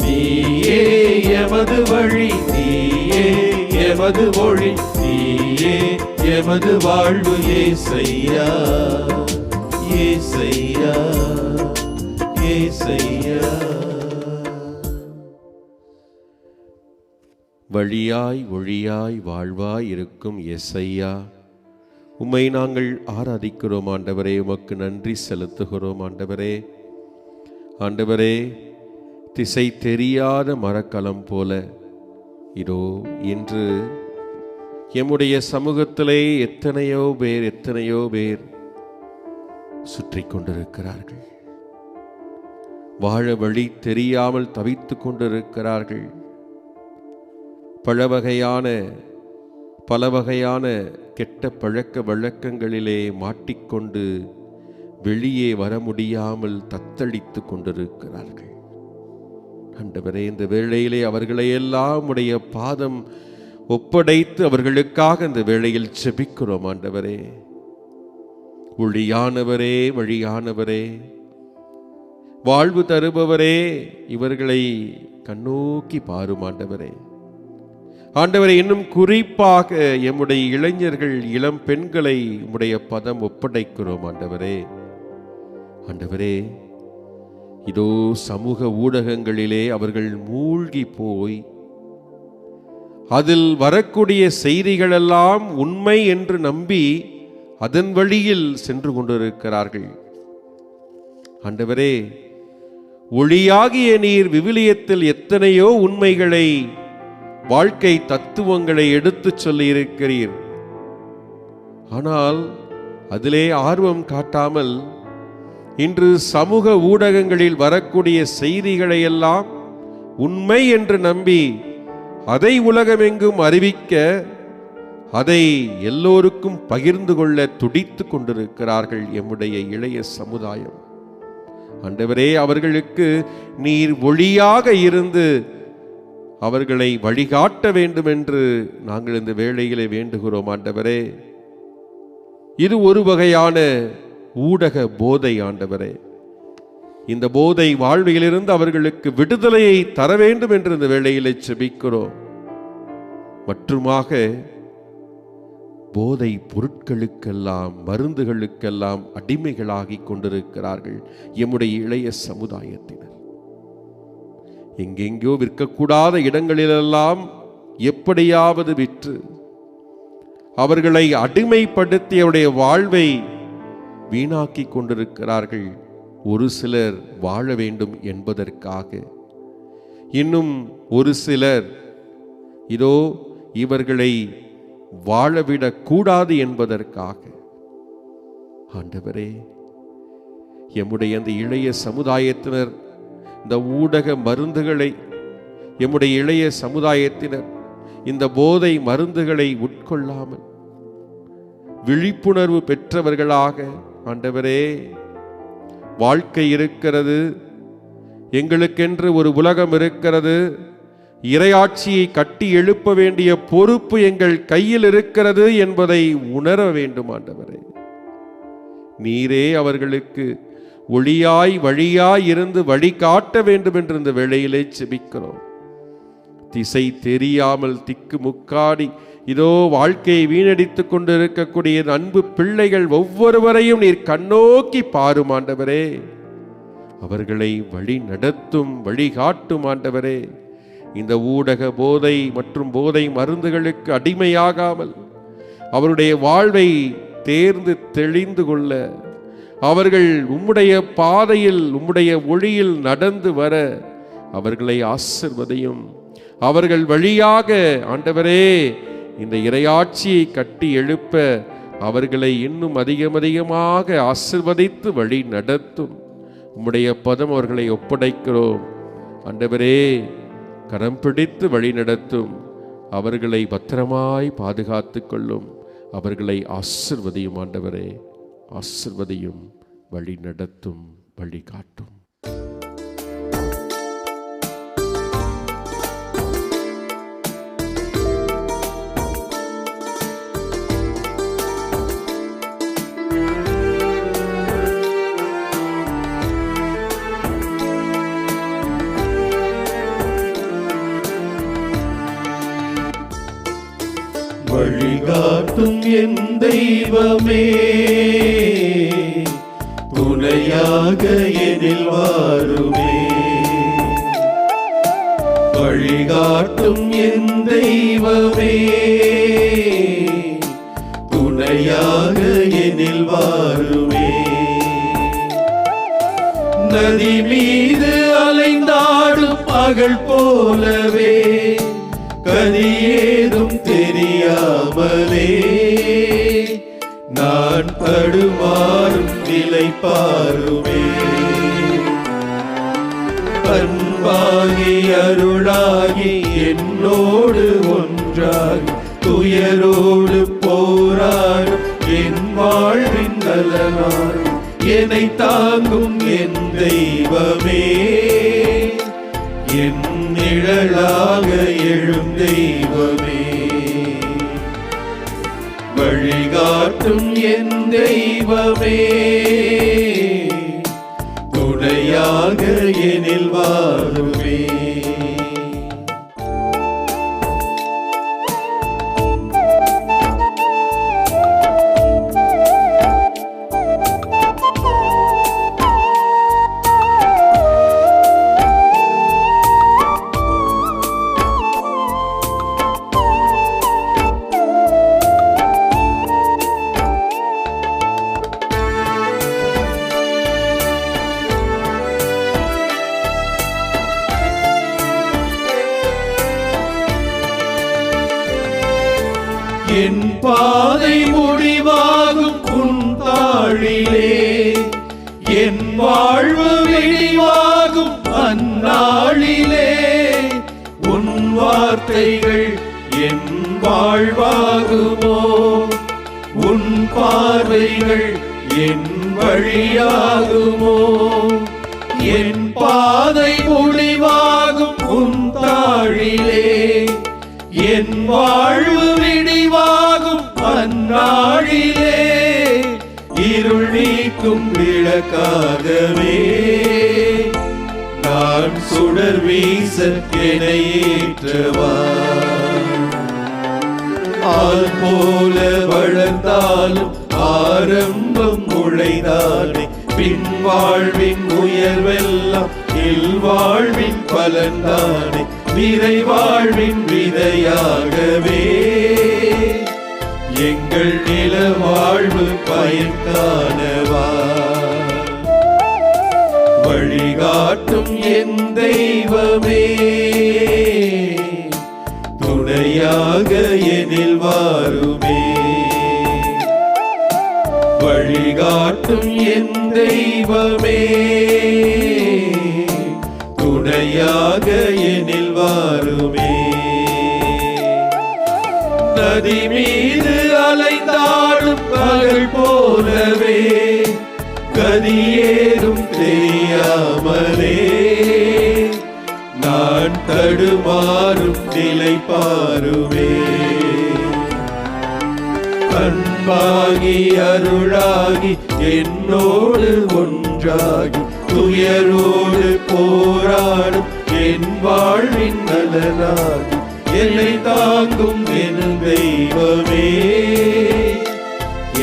நீயே எமது வழி, நீயே எமது ஒளி, நீயே எமது வாழ்வு இயேசையா. இயேசையா, இயேசையா. வழியாய் ஒளியாய் வாழ்வாய் இருக்கும் எசையா, உம்மை நாங்கள் ஆராதிக்கிறோம் ஆண்டவரே. உமக்கு நன்றி செலுத்துகிறோம் ஆண்டவரே. ஆண்டவரே, திசை தெரியாத மரக்கலம் போல இதோ இன்று எம்முடைய சமூகத்திலே எத்தனையோ பேர் சுற்றி கொண்டிருக்கிறார்கள். வாழ வழி தெரியாமல் தவித்துக் கொண்டிருக்கிறார்கள். பல வகையான கெட்ட பழக்க வழக்கங்களிலே மாட்டிக்கொண்டு வெளியே வர முடியாமல் தத்தளித்து கொண்டிருக்கிறார்கள். ஆண்டவரே, இந்த வேளையிலே அவர்களை எல்லாம் உடைய பாதம் ஒப்படைத்து அவர்களுக்காக இந்த வேளையில் ஜெபிக்கிறோம். ஆண்டவரே, ஒளியானவரே, வழியானவரே, வாழ்வு தருபவரே, இவர்களை கண்ணோக்கி பாரும் ஆண்டவரே. ஆண்டவரே, இன்னும் குறிப்பாக எம்முடைய இளைஞர்கள், இளம் பெண்களை உம்முடைய பதம் ஒப்படைக்கிறோம் ஆண்டவரே. ஆண்டவரே, இதோ சமூக ஊடகங்களிலே அவர்கள் மூழ்கி போய் அதில் வரக்கூடிய செய்திகளெல்லாம் உண்மை என்று நம்பி அதன் வழியில் சென்று கொண்டிருக்கிறார்கள். ஆண்டவரே, ஒளியாகிய நீர் விவிலியத்தில் எத்தனையோ உண்மைகளை, வாழ்க்கை தத்துவங்களை எடுத்துச் சொல்லி இருக்கிறீர். ஆனால் அதிலே ஆர்வம் காட்டாமல் இன்று சமூக ஊடகங்களில் வரக்கூடிய செய்திகளை எல்லாம் உண்மை என்று நம்பி அதை உலகமெங்கும் அறிவிக்க, அதை எல்லோருக்கும் பகிர்ந்து கொள்ள துடித்து கொண்டிருக்கிறார்கள் எம்முடைய இளைய சமுதாயம். ஆண்டவரே, அவர்களுக்கு நீர் ஒளியாக இருந்து அவர்களை வழிகாட்ட வேண்டும் என்று நாங்கள் இந்த வேளையிலே வேண்டுகிறோம். ஆண்டவரே, இது ஒரு வகையான ஊடக போதை. ஆண்டவரே, இந்த போதை வாழ்விலிருந்து அவர்களுக்கு விடுதலையை தர வேண்டும் என்று இந்த வேளையிலே ஜெபிக்கிறோம். மற்றுமாக போதை பொருட்களுக்கெல்லாம், மருந்துகளுக்கெல்லாம் அடிமைகளாகி கொண்டிருக்கிறார்கள் எம்முடைய இளைய சமுதாயத்தினர். எங்கெங்கோ விற்கக்கூடாத இடங்களிலெல்லாம் எப்படியாவது விற்று அவர்களை அடிமைப்படுத்தி அவருடைய வாழ்வை வீணாக்கி கொண்டிருக்கிறார்கள். ஒரு சிலர் வாழ வேண்டும் என்பதற்காக, இன்னும் ஒரு சிலர் இதோ இவர்களை வாழவிடக் கூடாது என்பதற்காக. ஆண்டவரே, எம்முடைய அந்த இளைய சமுதாயத்தினர் இந்த ஊடக மருந்துகளை, எம்முடைய இளைய சமுதாயத்தினர் இந்த போதை மருந்துகளை உட்கொள்ளாமல் விழிப்புணர்வு பெற்றவர்களாக, ஆண்டவரே, வாழ்க்கை இருக்கிறது, எங்களுக்கென்று ஒரு உலகம் இருக்கிறது, இறையாட்சியை கட்டி எழுப்ப வேண்டிய பொறுப்பு எங்கள் கையில் இருக்கிறது என்பதை உணர வேண்டும். ஆண்டவரே, நீரே அவர்களுக்கு ஒளியாய் வழியாய் இருந்து வழிகாட்ட வேண்டும் என்று இந்த வேளையிலே செபிக்கிறோம். திசை தெரியாமல் திக்கு முக்காடி இதோ வாழ்க்கையை வீணடித்துக் கொண்டு இருக்கக்கூடிய அன்பு பிள்ளைகள் ஒவ்வொருவரையும் நீர் கண்ணோக்கி பாரும் ஆண்டவரே. அவர்களை வழி நடத்தும், வழிகாட்டும் ஆண்டவரே. இந்த ஊடக போதை மற்றும் போதை மருந்துகளுக்கு அடிமையாகாமல் அவருடைய வாழ்வை தேர்ந்து தெளிந்து கொள்ள, அவர்கள் உம்முடைய பாதையில், உம்முடைய ஒளியில் நடந்து வர அவர்களை ஆசீர்வதியும். அவர்கள் வழியாக ஆண்டவரே இந்த இறையாட்சியை கட்டி எழுப்ப அவர்களை இன்னும் அதிகமாக ஆசீர்வதித்து வழி நடத்தும். உம்முடைய பதம் அவர்களை ஒப்படைக்கிறோம் ஆண்டவரே. கரம் பிடித்து வழி நடத்தும், அவர்களை பத்திரமாய் பாதுகாத்து கொள்ளும், அவர்களை ஆசீர்வதியும் ஆண்டவரே, ஆசீர்வதியும், வழி நடத்தும், வழி காட்டும். வழிகாட்டும் என் தெய்வமே, துணையாக எனில் வாருமே. வழிகாட்டும் என் தெய்வமே, துணையாக எனில் வாருமே. நதி மீது அலைந்தாடும் பகல் போலவே, கதியேதும் தெரியாமலே நான் தடுமாறும் நிலை பாருமே. அன்பாகி அருளாகி என்னோடு ஒன்றாகி துயரோடு போராடும் என் வாழ்வின் நலனாய் என்னை தாங்கும் என் தெய்வமே, என் நிழலாக எழும் தெய்வமே, வழிகாட்டும் என் தெய்வமே, துணையாக எனில் வாழுமே. என் பாதை முடிவாகும் உன் தாழிலே, என் வாழ்வு விடிவாகும் அந்நாளிலே, உன் வார்த்தைகள் என் வாழ்வாகுமோ, உன் பார்வைகள் என் வழியாகுமோ, என் பாதை முடிவாகும் உன் தாழிலே, என் வாழ்வு விடிவாகும் அந்நாளிலே, இருள் நீக்கும் விளக்காகவே நான் சுடர் வீச என ஏற்றவா, ஆள் போல வளர்ந்தாலும் ஆரம்பம் முளைதானே, பின் வாழ்வின் உயர்வெல்லாம் இல்வாழ்வின் பலன்தானே, விதை வாழ்வின் விதையாகவே எங்கள் நில வாழ்வு பயன் காணவா, வழிகாட்டும் என் தெய்வமே, துணையாக எனில் வாருமே, வழிகாட்டும் என் தெய்வமே, துணையாக எனில் வாருமே. நதி மீது அலைந்தாடும் பகல் போலவே கதியேறும் தெரியாமலே நான் தடுமாறும் நிலை பாருமே, அன்பாகி அருளாகி என்னோடு ஒன்றாகி துயரோடு போராடும் என் வாழ்வின் நலனாகி என்னை தாங்கும் என் தெய்வமே,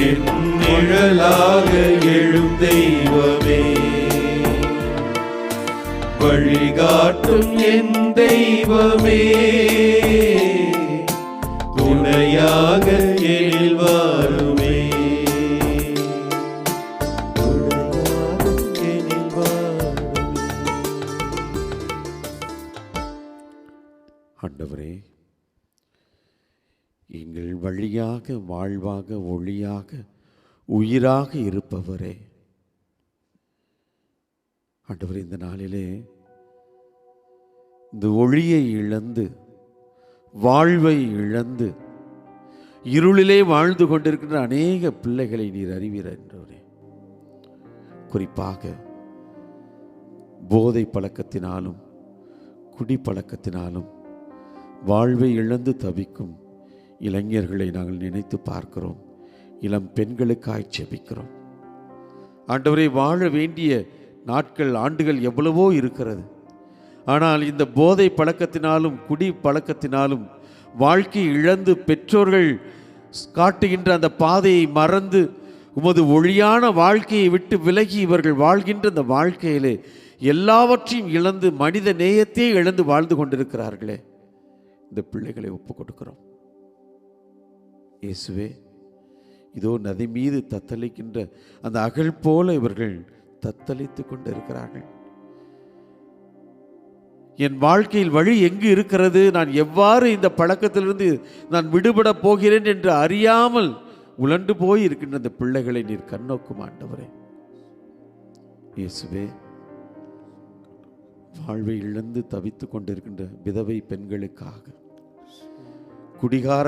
என் நிழலாக எழும் தெய்வமே, வழிகாட்டும் என் தெய்வமே, துணையாக எனில் வாருமே, துணையாக எனில் வாருமே. ஆண்டவரே, எங்கள் வழியாக வாழ்வாக ஒளியாக உயிராக இருப்பவரே, ஆண்டவரே, இந்த நாளிலே இந்த ஒளியை இழந்து வாழ்வை இழந்து இருளிலே வாழ்ந்து கொண்டிருக்கின்ற அநேக பிள்ளைகளை நீர் அறிவீர் என்றவரே. குறிப்பாக போதை பழக்கத்தினாலும் குடிப்பழக்கத்தினாலும் வாழ்வை இழந்து தவிக்கும் இளைஞர்களை நாங்கள் நினைத்து பார்க்கிறோம். இளம் பெண்களுக்காய் ஜெபிக்கிறோம். ஆண்டவரே, வாழ வேண்டிய நாட்கள் ஆண்டுகள் எவ்வளவோ இருக்கிறது. ஆனால் இந்த போதை பழக்கத்தினாலும் குடி பழக்கத்தினாலும் வாழ்க்கை இழந்து பெற்றோர்கள் காட்டுகின்ற அந்த பாதையை மறந்து உமது ஒளியான வாழ்க்கையை விட்டு விலகி இவர்கள் வாழ்கின்ற அந்த வாழ்க்கையிலே எல்லாவற்றையும் இழந்து மனித நேயத்தையே இழந்து வாழ்ந்து கொண்டிருக்கிறார்களே, இந்த பிள்ளைகளை ஒப்புக் கொடுக்கிறோம். இயேசுவே, இதோ நதி மீது தத்தளிக்கின்ற அந்த அகல் போல இவர்கள் தத்தளித்து கொண்டிருக்கிறார்கள். என் வாழ்க்கையில் வழி எங்கு இருக்கிறது, நான் எவ்வாறு இந்த பழக்கத்திலிருந்து நான் விடுபட போகிறேன் என்று அறியாமல் உழண்டு போய் இருக்கின்ற அந்த பிள்ளைகளை நீர் கண்ணோக்கும் ஆண்டவரே. இயேசுவே, வாழ்வை இழந்து தவித்து கொண்டிருக்கின்ற விதவை பெண்களுக்காக, குடிகார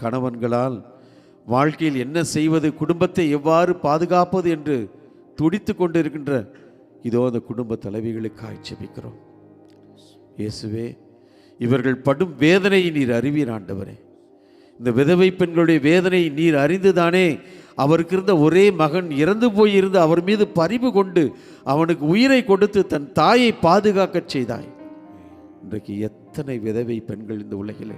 கணவன்களால் வாழ்க்கையில் என்ன செய்வது, குடும்பத்தை எவ்வாறு பாதுகாப்பது என்று துடித்து கொண்டிருக்கின்ற இதோ அந்த குடும்ப தலைவிகளுக்காய் ஜெபிக்கிறோம். இயேசுவே, இவர்கள் படும் வேதனையை நீர் அறிவீர் ஆண்டவரே. இந்த விதவை பெண்களுடைய வேதனையை நீர் அறிந்துதானே அவருக்கு இருந்த ஒரே மகன் இறந்து போயிருந்து அவர் மீது பரிவு கொண்டு அவனுக்கு உயிரை கொடுத்து தன் தாயை பாதுகாக்க செய்தாய். இன்றைக்கு எத்தனை விதவை பெண்கள் இந்த உலகிலே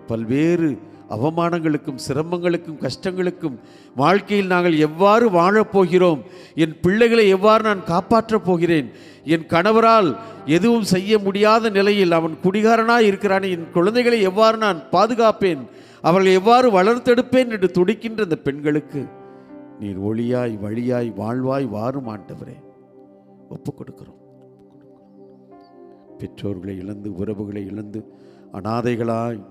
பல்வேறு அவமானங்களுக்கும் சிரமங்களுக்கும் கஷ்டங்களுக்கும் வாழ்க்கையில் நாங்கள் எவ்வாறு வாழப்போகிறோம், என் பிள்ளைகளை எவ்வாறு நான் காப்பாற்றப் போகிறேன், என் கணவரால் எதுவும் செய்ய முடியாத நிலையில் அவன் குடிகாரனாய் இருக்கிறான், என் குழந்தைகளை எவ்வாறு நான் பாதுகாப்பேன், அவர்களை எவ்வாறு வளர்த்தெடுப்பேன் என்று துடிக்கின்ற இந்த பெண்களுக்கு நீர் ஒளியாய் வழியாய் வாழ்வாய் வாரும் ஆண்டவரே. ஒப்புக் கொடுக்கிறோம். பெற்றோர்களை இழந்து உறவுகளை இழந்து அனாதைகளாய்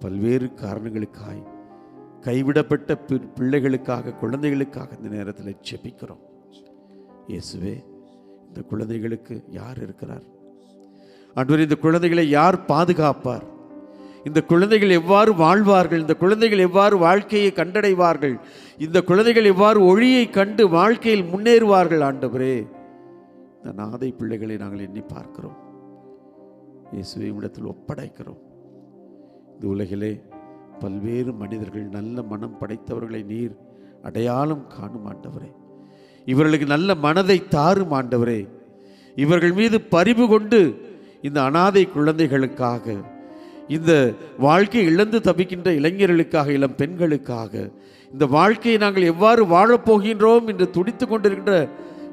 பல்வேறு காரணங்களுக்காய் கைவிடப்பட்ட பிள்ளைகளுக்காக குழந்தைகளுக்காக இந்த நேரத்தில் ஜெபிக்கிறோம். இயேசுவே, இந்த குழந்தைகளுக்கு யார் இருக்கிறார் ஆண்டவரே? இந்த குழந்தைகளை யார் பாதுகாப்பார்? இந்த குழந்தைகள் எவ்வாறு வாழ்வார்கள்? இந்த குழந்தைகள் எவ்வாறு வாழ்க்கையை கண்டடைவார்கள்? இந்த குழந்தைகள் எவ்வாறு ஒளியை கண்டு வாழ்க்கையில் முன்னேறுவார்கள்? ஆண்டவரே, இந்த அனாதை பிள்ளைகளை நாங்கள் எண்ணி பார்க்கிறோம். இயேசுவை இடத்தில் ஒப்படைக்கிறோம். இந்த உலகிலே பல்வேறு மனிதர்கள் நல்ல மனம் படைத்தவர்களை நீர் அடையாளம் காணும் ஆண்டவரே. இவர்களுக்கு நல்ல மனதை தாரும் ஆண்டவரே. இவர்கள் மீது பரிவு கொண்டு இந்த அனாதை குழந்தைகளுக்காக, இந்த வாழ்க்கை இழந்து தவிக்கின்ற இளைஞர்களுக்காக, இளம் பெண்களுக்காக, இந்த வாழ்க்கையை நாங்கள் எவ்வாறு வாழப்போகின்றோம் என்று துடித்து கொண்டிருக்கின்ற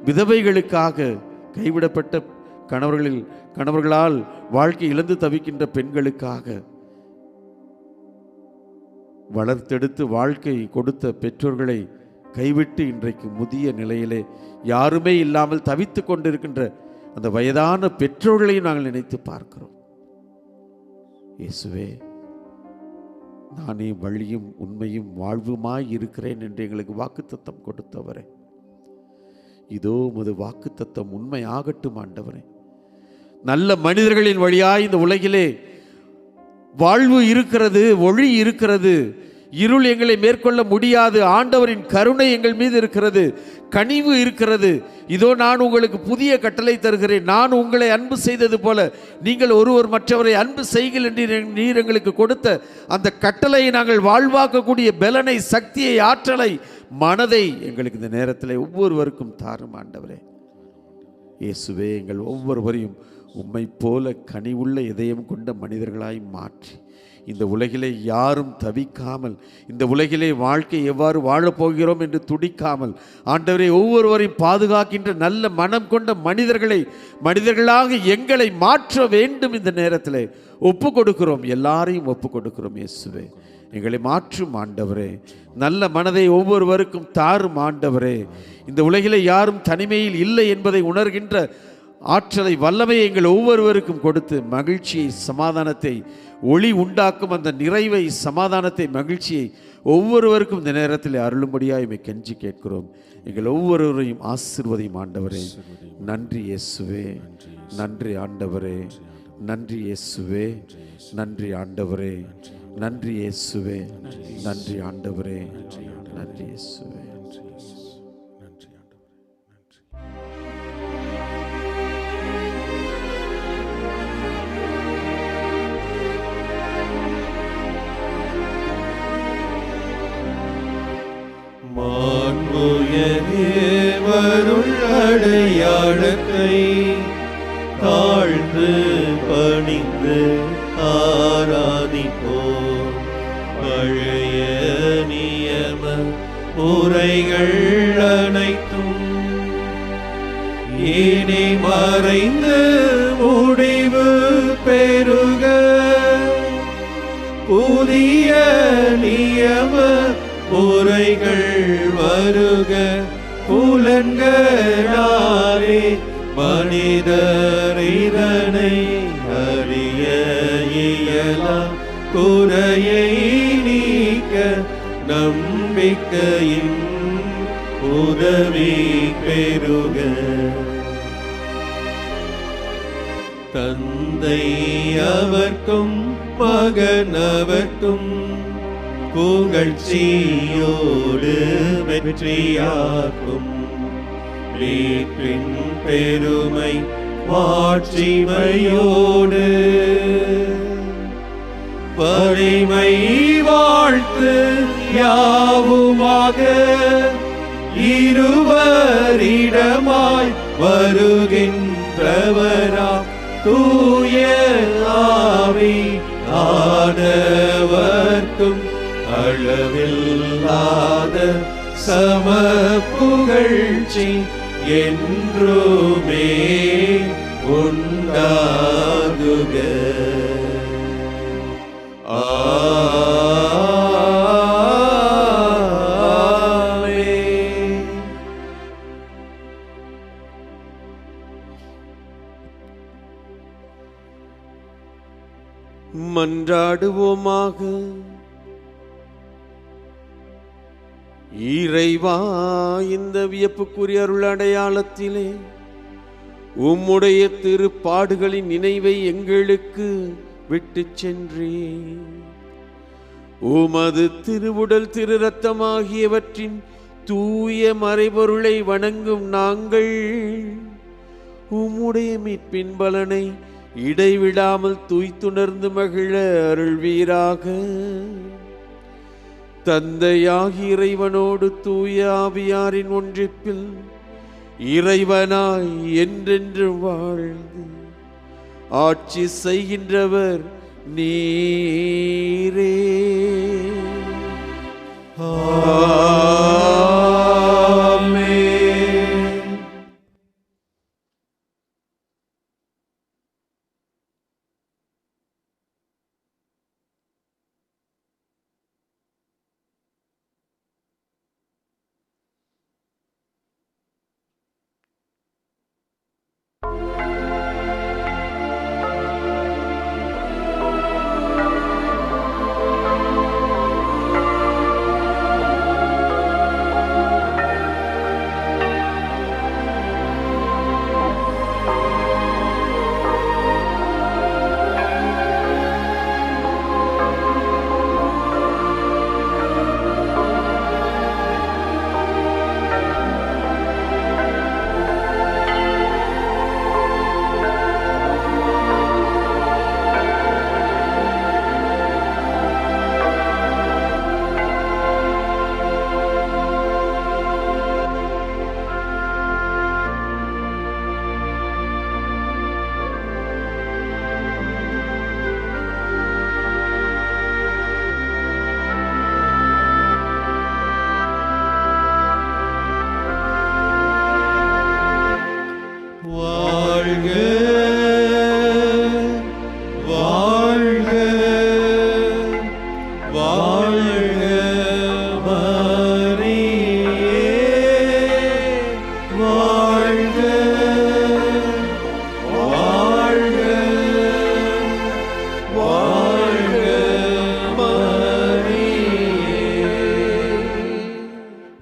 விதவைகளுக்காக, கைவிடப்பட்ட கணவர்களால் வாழ்க்கை இழந்து தவிக்கின்ற பெண்களுக்காக, வளர்த்தெடுத்து வாழ்க்கை கொடுத்த பெற்றோர்களை கைவிட்டு இன்றைக்கு முதிய நிலையிலே யாருமே இல்லாமல் தவித்து கொண்டிருக்கின்ற அந்த வயதான பெற்றோர்களையும் நாங்கள் நினைத்து பார்க்கிறோம். இயேசுவே, நானே வழியும் உண்மையும் வாழ்வுமாய் இருக்கிறேன் என்று எங்களுக்கு வாக்குத்தத்தம் கொடுத்தவரே, இதோ உமது வாக்குத்தத்தம் உண்மை ஆகட்டும் ஆண்டவரே. நல்ல மனிதர்களின் வழியாய் இந்த உலகிலே வாழ்வு இருக்கிறது, ஒளி இருக்கிறது. இருள் எங்களை மேற்கொள்ள முடியாது. ஆண்டவரின் கருணை எங்கள் மீது இருக்கிறது, கனிவு இருக்கிறது. இதோ நான் உங்களுக்கு புதிய கட்டளை தருகிறேன். நான் உங்களை அன்பு செய்தது போல நீங்கள் ஒருவர் மற்றவரை அன்பு செய்கள் என்று நீர் எங்களுக்கு கொடுத்த அந்த கட்டளையை நாங்கள் வாழ்வாக்கக்கூடிய பலனை, சக்தியை, ஆற்றலை, மனதை எங்களுக்கு இந்த நேரத்தில் ஒவ்வொருவருக்கும் தாரும் ஆண்டவரே. இயேசுவே, எங்கள் ஒவ்வொருவரையும் உம்மை போல கனிவுள்ள இதயம் கொண்ட மனிதர்களாய் மாற்றி இந்த உலகிலே யாரும் தவிக்காமல், இந்த உலகிலே வாழ்க்கை எவ்வாறு வாழப்போகிறோம் என்று துடிக்காமல், ஆண்டவரை ஒவ்வொருவரையும் பாதுகாக்கின்ற நல்ல மனம் கொண்ட மனிதர்களாக எங்களை மாற்ற வேண்டும். இந்த நேரத்தில் ஒப்பு கொடுக்கிறோம், எல்லாரையும் ஒப்பு கொடுக்கிறோம். இயேசுவே, எங்களை மாற்றும் ஆண்டவரே. நல்ல மனதை ஒவ்வொருவருக்கும் தாரும் ஆண்டவரே. இந்த உலகிலே யாரும் தனிமையில் இல்லை என்பதை உணர்கின்ற ஆற்றலை, வல்லமையை எங்கள் ஒவ்வொருவருக்கும் கொடுத்து மகிழ்ச்சியை, சமாதானத்தை, ஒளி உண்டாக்கும் அந்த நிறைவை, சமாதானத்தை, மகிழ்ச்சியை ஒவ்வொருவருக்கும் இந்த நேரத்தில் அருளும்படியாக இமை கெஞ்சி கேட்கிறோம். எங்கள் ஒவ்வொருவரையும் ஆசீர்வதியும் ஆண்டவரே. நன்றி இயேசுவே, நன்றி ஆண்டவரே, நன்றி இயேசுவே, நன்றி ஆண்டவரே, நன்றி இயேசுவே, நன்றி ஆண்டவரே, நன்றி இயேசுவே. வருள் அடையாளத்தை தாழ்ந்து பணிந்து ஆராதிப்போம். பழைய நியம முறைகள் அனைத்தும் இனி மறைந்து முடிவு பெறுக. புதிய நியம முறைகள் வருக. புலன்களாலே மனிதர் இதனை அறிய இயலாம். குறையை நீக்க நம்பிக்கையின் உதவி பெறுக. தந்தை அவர்க்கும் மகன் அவர்க்கும் புகழ்ச்சியோடு வெற்றியாக்கும் மீட்பின் பெருமை மாட்சிமையோடு வலிமை வாழ்த்து யாவுமாக இருவரிடமாய் வருகின்றவரா தூய ஆவி ஆனவர்க்கும் அளவில்லாத சம புகழ்ச்சி என்றுமே உண்டாகுக. ஆமென். மன்றாடுவோமாக. இறைவா, இந்த வியப்புக்குரிய அருள் அடையாளத்திலே உம்முடைய திருப்பாடுகளின் நினைவை எங்களுக்கு விட்டு சென்றேன். உமது திருவுடல் திரு இரத்தமாகியவற்றின் தூய மறைபொருளை வணங்கும் நாங்கள் உம்முடைய மீட்பின் பலனை இடைவிடாமல் தூய்த்துணர்ந்து மகிழ அருள்வீராக. தந்தையாகி இறைவனோடு தூய ஆவியாரின் ஒன்றிப்பில் இறைவனாய் என்றென்று வாழ்ந்து ஆட்சி செய்கின்றவர் நீரே. ஆமென்.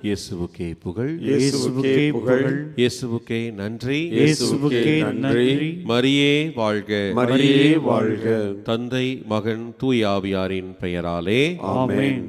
இயேசுவுக்கே புகழ், இயேசுவுக்கே புகழ், இயேசுவுக்கே நன்றி, இயேசுவுக்கே நன்றி. மரியே வாழ்க, மரியே வாழ்க. தந்தை மகன் தூய ஆவியாரின் பெயராலே ஆமென்.